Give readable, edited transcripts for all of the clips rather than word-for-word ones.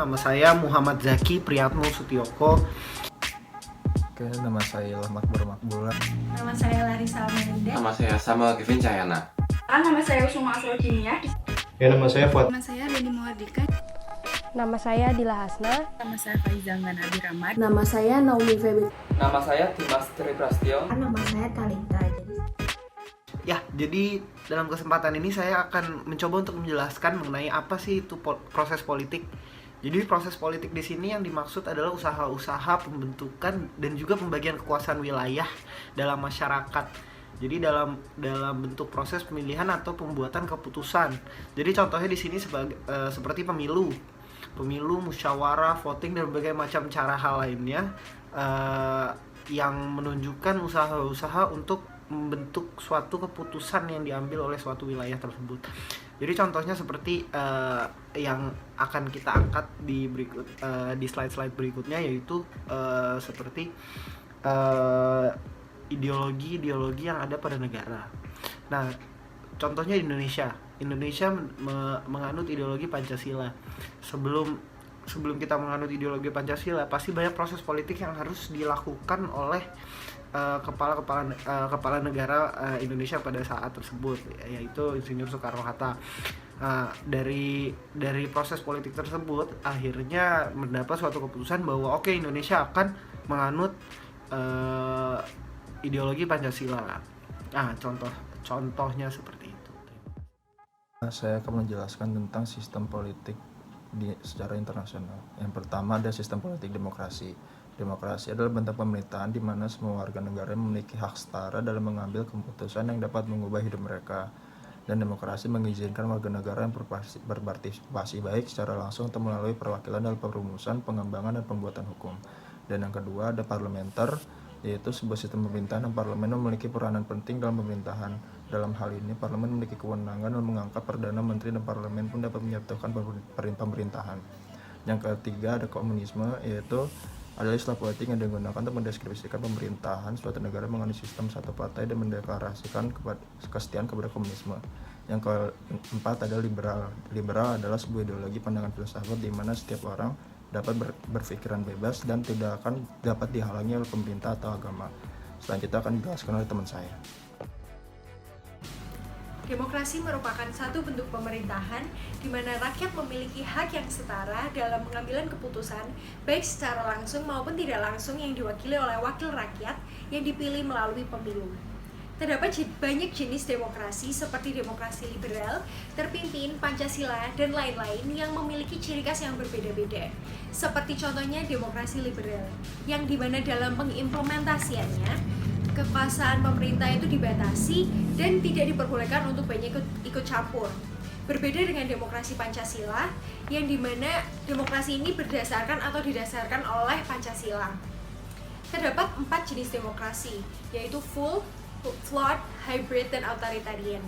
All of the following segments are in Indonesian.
nama saya Muhammad Zaki Priyatno Sutioko. Oke, nama saya Ilham Akbar Makbulan. Nama saya Larissa Melinda. Nama saya Samuel Kevin Cahyana. Nama saya Usuma Asrodimia. Nama saya Fuad. Nama saya Deni Muhardika. Nama saya Dila Hasna. Nama saya Faizal Abi Rahmat. Nama saya Naomi Feby. Nama saya Dimas Tri Prastyo. Nama saya Talita. Ya, jadi dalam kesempatan ini saya akan mencoba untuk menjelaskan mengenai apa sih itu proses politik. Jadi proses politik di sini yang dimaksud adalah usaha-usaha pembentukan dan juga pembagian kekuasaan wilayah dalam masyarakat. Jadi dalam bentuk proses pemilihan atau pembuatan keputusan. Jadi contohnya di sini seperti pemilu, musyawarah, voting dan berbagai macam cara hal lainnya yang menunjukkan usaha-usaha untuk membentuk suatu keputusan yang diambil oleh suatu wilayah tersebut. Jadi contohnya seperti yang akan kita angkat di slide-slide berikutnya, yaitu seperti ideologi yang ada pada negara. Nah, contohnya di Indonesia menganut ideologi Pancasila. Sebelum kita menganut ideologi Pancasila, pasti banyak proses politik yang harus dilakukan oleh kepala negara Indonesia pada saat tersebut, yaitu Insinyur Soekarno-Hatta. Dari proses politik tersebut akhirnya mendapat suatu keputusan bahwa Indonesia akan menganut ideologi Pancasila. Nah, contohnya seperti itu. Saya akan menjelaskan tentang sistem politik secara internasional. Yang pertama ada sistem politik demokrasi. Demokrasi adalah bentuk pemerintahan di mana semua warga negara memiliki hak setara dalam mengambil keputusan yang dapat mengubah hidup mereka. Dan demokrasi mengizinkan warga negara yang berpartisipasi baik secara langsung atau melalui perwakilan dalam perumusan, pengembangan, dan pembuatan hukum. Dan yang kedua ada parlementer, yaitu sebuah sistem pemerintahan yang parlemen memiliki peranan penting dalam pemerintahan. Dalam hal ini, parlemen memiliki kewenangan dalam mengangkat perdana menteri dan parlemen pun dapat menyatukan pemerintahan. Yang ketiga ada komunisme, yaitu adalah istilah politik yang digunakan untuk mendeskripsikan pemerintahan suatu negara mengenai sistem satu partai dan mendeklarasikan kesetiaan kepada komunisme. Yang keempat adalah liberal. Liberal adalah sebuah ideologi pandangan filsafat di mana setiap orang dapat berpikiran bebas dan tidak akan dapat dihalangi oleh pemerintah atau agama. Selanjutnya akan dijelaskan oleh teman saya. Demokrasi merupakan satu bentuk pemerintahan di mana rakyat memiliki hak yang setara dalam pengambilan keputusan, baik secara langsung maupun tidak langsung, yang diwakili oleh wakil rakyat yang dipilih melalui pemilu. Terdapat banyak jenis demokrasi seperti demokrasi liberal, terpimpin, Pancasila, dan lain-lain yang memiliki ciri khas yang berbeda-beda. Seperti contohnya demokrasi liberal, yang dimana dalam pengimplementasiannya kekuasaan pemerintah itu dibatasi dan tidak diperbolehkan untuk banyak ikut campur. Berbeda dengan demokrasi Pancasila, yang dimana demokrasi ini berdasarkan atau didasarkan oleh Pancasila. Terdapat 4 jenis demokrasi, yaitu full, flood, hybrid, dan authoritarian.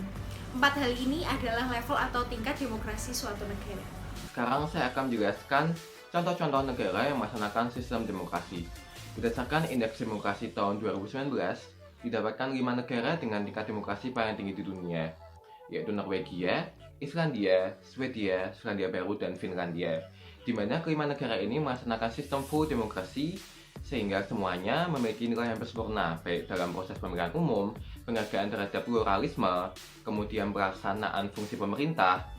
4 hal ini adalah level atau tingkat demokrasi suatu negara. Sekarang saya akan menjelaskan contoh-contoh negara yang melaksanakan sistem demokrasi. Berdasarkan Indeks Demokrasi tahun 2019, didapatkan 5 negara dengan tingkat demokrasi paling tinggi di dunia, yaitu Norwegia, Islandia, Swedia, Selandia Baru, dan Finlandia. Di mana kelima negara ini melaksanakan sistem full demokrasi, sehingga semuanya memiliki nilai yang sempurna, baik dalam proses pemilihan umum, penghargaan terhadap pluralisme, kemudian pelaksanaan fungsi pemerintah,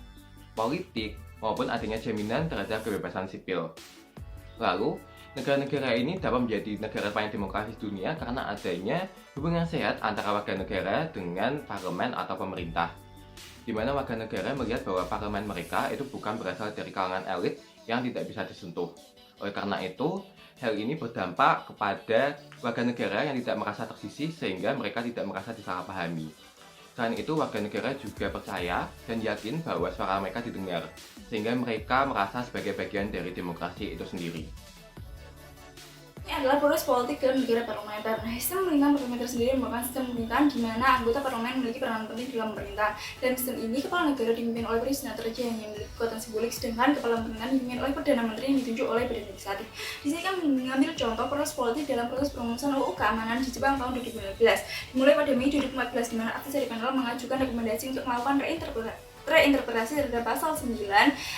politik, maupun adanya jaminan terhadap kebebasan sipil. Lalu, negara-negara ini dapat menjadi negara paling demokratis dunia karena adanya hubungan sehat antara warga negara dengan parlemen atau pemerintah, di mana warga negara melihat bahwa parlemen mereka itu bukan berasal dari kalangan elit yang tidak bisa disentuh. Oleh karena itu, hal ini berdampak kepada warga negara yang tidak merasa tersisih sehingga mereka tidak merasa disalahpahami. Selain itu, warga negara juga percaya dan yakin bahwa suara mereka didengar, sehingga mereka merasa sebagai bagian dari demokrasi itu sendiri. Ini adalah proses politik dalam negara parlementer. Nah, sistem pemerintahan parlementer sendiri merupakan sistem pemerintahan di mana anggota parlemen memiliki peranan penting dalam pemerintahan. Dalam sistem ini, kepala negara dipimpin oleh presiden atau raja yang memiliki kekuatan simbolik, sedangkan kepala pemerintahan dipimpin oleh perdana menteri yang ditunjuk oleh badan legislatif. Di sini kami mengambil contoh proses politik dalam proses perumusan UU Keamanan di Jepang tahun 2015. Dimulai pada Mei 2014, di mana aktor dari panel mengajukan rekomendasi untuk melakukan reinterpretasi reinterpretasi terhadap pasal 9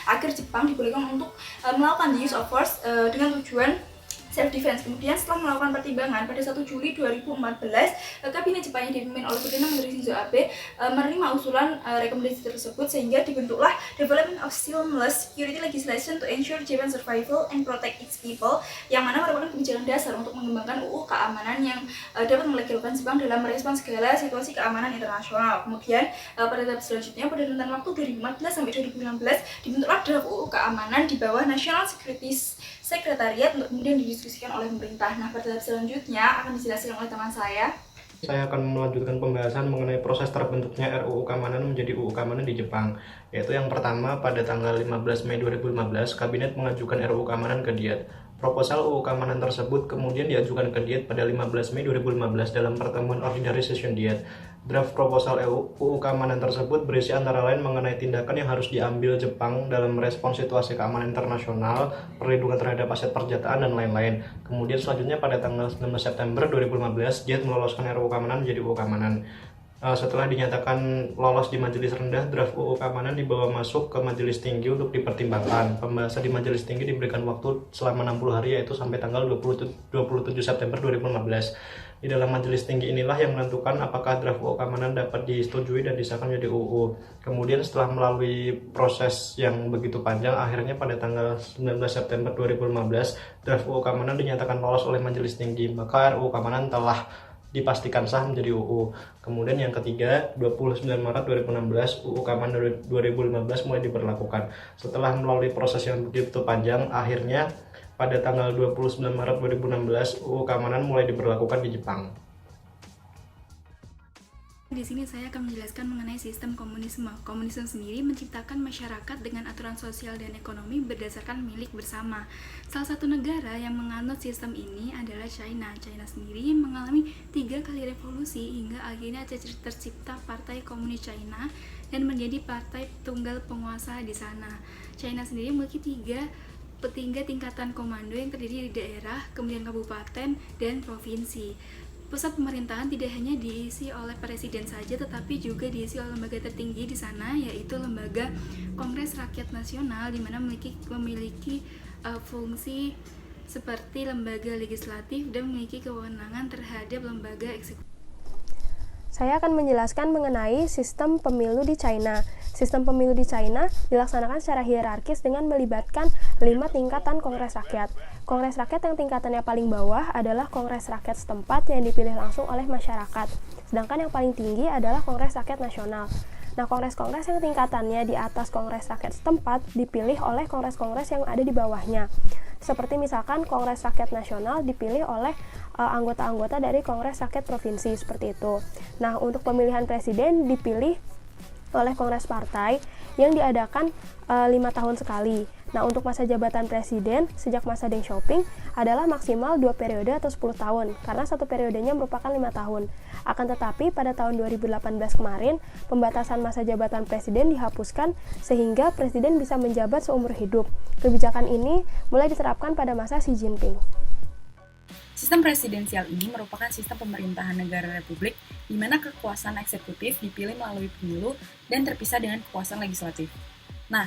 agar Jepang dibolehkan untuk melakukan the use of force dengan tujuan self-defense. Kemudian setelah melakukan pertimbangan pada 1 Juli 2014, Kabinet Jepang yang dipimpin oleh Perdana Menteri Shinzo Abe menerima usulan rekomendasi tersebut sehingga dibentuklah Development of Seamless Security Legislation to ensure Japan's survival and protect its people, yang mana merupakan kebijakan dasar untuk mengembangkan UU keamanan yang dapat melegalkan Jepang dalam merespons segala situasi keamanan internasional. Kemudian pada tahap selanjutnya pada rentang waktu 2014 sampai 2016 dibentuklah draft UU keamanan di bawah National Security Secretariat untuk kemudian didiskusikan oleh pemerintah. Nah, pada tahap selanjutnya akan dijelaskan oleh teman saya. Saya akan melanjutkan pembahasan mengenai proses terbentuknya RUU Keamanan menjadi UU Keamanan di Jepang. Yaitu yang pertama, pada tanggal 15 Mei 2015, Kabinet mengajukan RUU Keamanan ke Diet. Proposal UU Keamanan tersebut kemudian diajukan ke Diet pada 15 Mei 2015 dalam pertemuan Ordinary Session Diet. Draft proposal UU Keamanan tersebut berisi antara lain mengenai tindakan yang harus diambil Jepang dalam merespons situasi keamanan internasional, perlindungan terhadap aset persenjataan, dan lain-lain. Kemudian selanjutnya pada tanggal 19 September 2015, Diet meloloskan RUU Keamanan menjadi UU Keamanan. Setelah dinyatakan lolos di majelis rendah, draft UU Keamanan dibawa masuk ke majelis tinggi untuk dipertimbangkan. Pembahasan di majelis tinggi diberikan waktu selama 60 hari, yaitu sampai tanggal 27 September 2015. Di dalam majelis tinggi inilah yang menentukan apakah draft UU Keamanan dapat disetujui dan disahkan menjadi UU. Kemudian setelah melalui proses yang begitu panjang, akhirnya pada tanggal 19 September 2015, draft UU Keamanan dinyatakan lolos oleh majelis tinggi. Maka RUU Keamanan telah dipastikan sah menjadi UU. Kemudian yang ketiga, 29 Maret 2016, UU Keamanan 2015 mulai diberlakukan. Setelah melalui proses yang begitu panjang, akhirnya pada tanggal 29 Maret 2016, UU Keamanan mulai diberlakukan di Jepang. Di sini saya akan menjelaskan mengenai sistem komunisme. Komunisme sendiri menciptakan masyarakat dengan aturan sosial dan ekonomi berdasarkan milik bersama. Salah satu negara yang menganut sistem ini adalah China. China sendiri mengalami 3 kali revolusi hingga akhirnya tercipta Partai Komunis China dan menjadi partai tunggal penguasa di sana. China sendiri memiliki tiga tingkatan komando yang terdiri di daerah, kemudian kabupaten, dan provinsi. Pusat pemerintahan tidak hanya diisi oleh presiden saja, tetapi juga diisi oleh lembaga tertinggi di sana, yaitu lembaga Kongres Rakyat Nasional, di mana memiliki fungsi seperti lembaga legislatif dan memiliki kewenangan terhadap lembaga eksekutif. Saya akan menjelaskan mengenai sistem pemilu di China. Sistem pemilu di China dilaksanakan secara hierarkis dengan melibatkan 5 tingkatan kongres rakyat. Kongres rakyat yang tingkatannya paling bawah adalah kongres rakyat setempat yang dipilih langsung oleh masyarakat. Sedangkan yang paling tinggi adalah kongres rakyat nasional. Nah, kongres-kongres yang tingkatannya di atas kongres rakyat setempat dipilih oleh kongres-kongres yang ada di bawahnya. Seperti misalkan Kongres Rakyat Nasional dipilih oleh anggota-anggota dari Kongres Rakyat Provinsi, seperti itu. Nah, untuk pemilihan presiden dipilih oleh Kongres Partai yang diadakan 5 tahun sekali. Nah, untuk masa jabatan presiden sejak masa Deng Xiaoping adalah maksimal 2 periode atau 10 tahun, karena satu periodenya merupakan 5 tahun. Akan tetapi pada tahun 2018 kemarin, pembatasan masa jabatan presiden dihapuskan sehingga presiden bisa menjabat seumur hidup. Kebijakan ini mulai diterapkan pada masa Xi Jinping. Sistem presidensial ini merupakan sistem pemerintahan negara republik di mana kekuasaan eksekutif dipilih melalui pemilu dan terpisah dengan kekuasaan legislatif. Nah,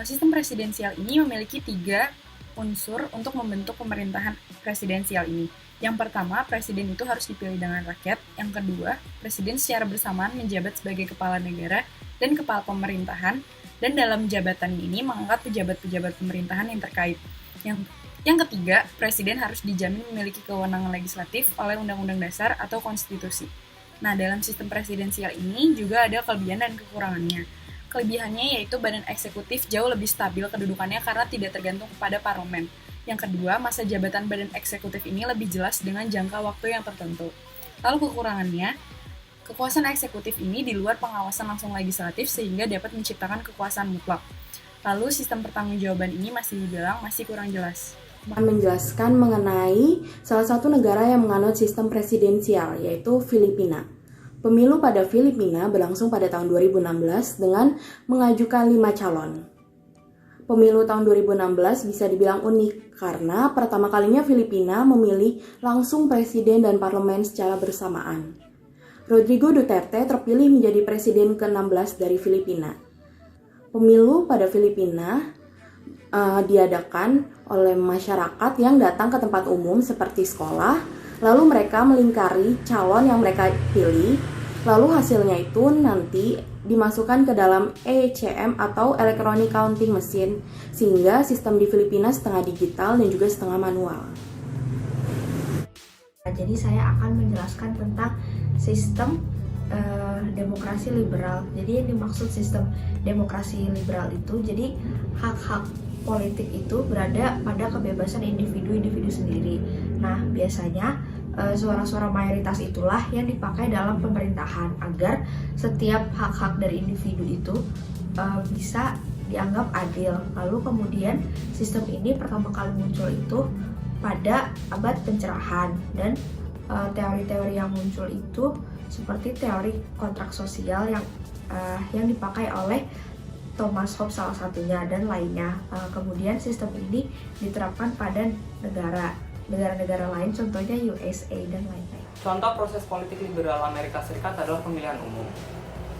sistem presidensial ini memiliki 3 unsur untuk membentuk pemerintahan presidensial ini. Yang pertama, presiden itu harus dipilih dengan rakyat. Yang kedua, presiden secara bersamaan menjabat sebagai kepala negara dan kepala pemerintahan, dan dalam jabatan ini mengangkat pejabat-pejabat pemerintahan yang terkait. Yang ketiga, presiden harus dijamin memiliki kewenangan legislatif oleh Undang-Undang Dasar atau Konstitusi. Nah, dalam sistem presidensial ini juga ada kelebihan dan kekurangannya. Kelebihannya yaitu badan eksekutif jauh lebih stabil kedudukannya karena tidak tergantung kepada parlemen. Yang kedua, masa jabatan badan eksekutif ini lebih jelas dengan jangka waktu yang tertentu. Lalu kekurangannya, kekuasaan eksekutif ini di luar pengawasan langsung legislatif sehingga dapat menciptakan kekuasaan mutlak. Lalu sistem pertanggungjawaban ini masih kurang jelas. Akan menjelaskan mengenai salah satu negara yang menganut sistem presidensial, yaitu Filipina. Pemilu pada Filipina berlangsung pada tahun 2016 dengan mengajukan 5 calon. Pemilu tahun 2016 bisa dibilang unik karena pertama kalinya Filipina memilih langsung presiden dan parlemen secara bersamaan. Rodrigo Duterte terpilih menjadi presiden ke-16 dari Filipina. Pemilu pada Filipina diadakan oleh masyarakat yang datang ke tempat umum seperti sekolah, lalu mereka melingkari calon yang mereka pilih, lalu hasilnya itu nanti dimasukkan ke dalam ECM atau Electronic Counting Machine, sehingga sistem di Filipina setengah digital dan juga setengah manual. Jadi saya akan menjelaskan tentang sistem demokrasi liberal. Jadi yang dimaksud sistem demokrasi liberal itu, jadi hak-hak politik itu berada pada kebebasan individu-individu sendiri. Nah, biasanya suara-suara mayoritas itulah yang dipakai dalam pemerintahan agar setiap hak-hak dari individu itu bisa dianggap adil. Lalu kemudian sistem ini pertama kali muncul itu pada abad pencerahan, dan teori-teori yang muncul itu seperti teori kontrak sosial yang dipakai oleh Thomas Hobbes salah satunya dan lainnya. Kemudian sistem ini diterapkan pada negara-negara lain, contohnya USA dan lain-lain. Contoh proses politik liberal Amerika Serikat adalah pemilihan umum.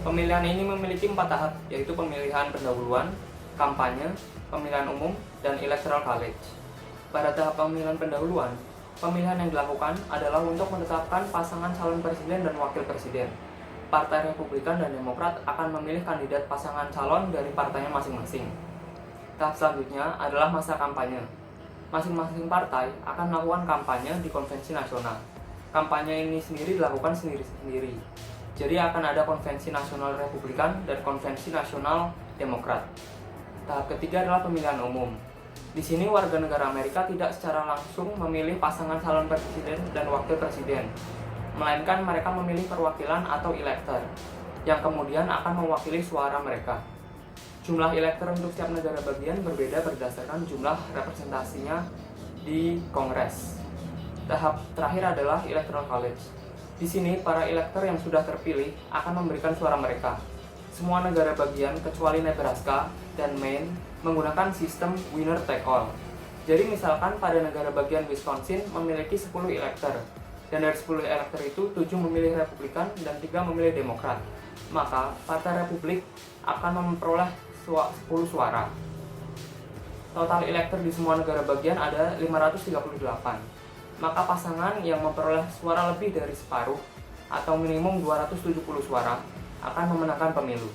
Pemilihan ini memiliki 4 tahap, yaitu pemilihan pendahuluan, kampanye, pemilihan umum, dan electoral college. Pada tahap pemilihan pendahuluan, pemilihan yang dilakukan adalah untuk menetapkan pasangan calon presiden dan wakil presiden. Partai Republikan dan Demokrat akan memilih kandidat pasangan calon dari partainya masing-masing. Tahap selanjutnya adalah masa kampanye. Masing-masing partai akan melakukan kampanye di konvensi nasional. Kampanye ini sendiri dilakukan sendiri-sendiri. Jadi akan ada konvensi nasional Republikan dan konvensi nasional Demokrat. Tahap ketiga adalah pemilihan umum. Di sini warga negara Amerika tidak secara langsung memilih pasangan calon presiden dan wakil presiden, melainkan mereka memilih perwakilan atau elector, yang kemudian akan mewakili suara mereka. Jumlah elector untuk setiap negara bagian berbeda berdasarkan jumlah representasinya di Kongres. Tahap terakhir adalah Electoral College. Di sini, para elector yang sudah terpilih akan memberikan suara mereka. Semua negara bagian, kecuali Nebraska dan Maine, menggunakan sistem winner take all. Jadi misalkan pada negara bagian Wisconsin memiliki 10 elector, dan dari 10 elector itu 7 memilih Republikan dan 3 memilih Demokrat. Maka Partai Republik akan memperoleh 10 suara. Total elector di semua negara bagian ada 538. Maka pasangan yang memperoleh suara lebih dari separuh atau minimum 270 suara akan memenangkan pemilu.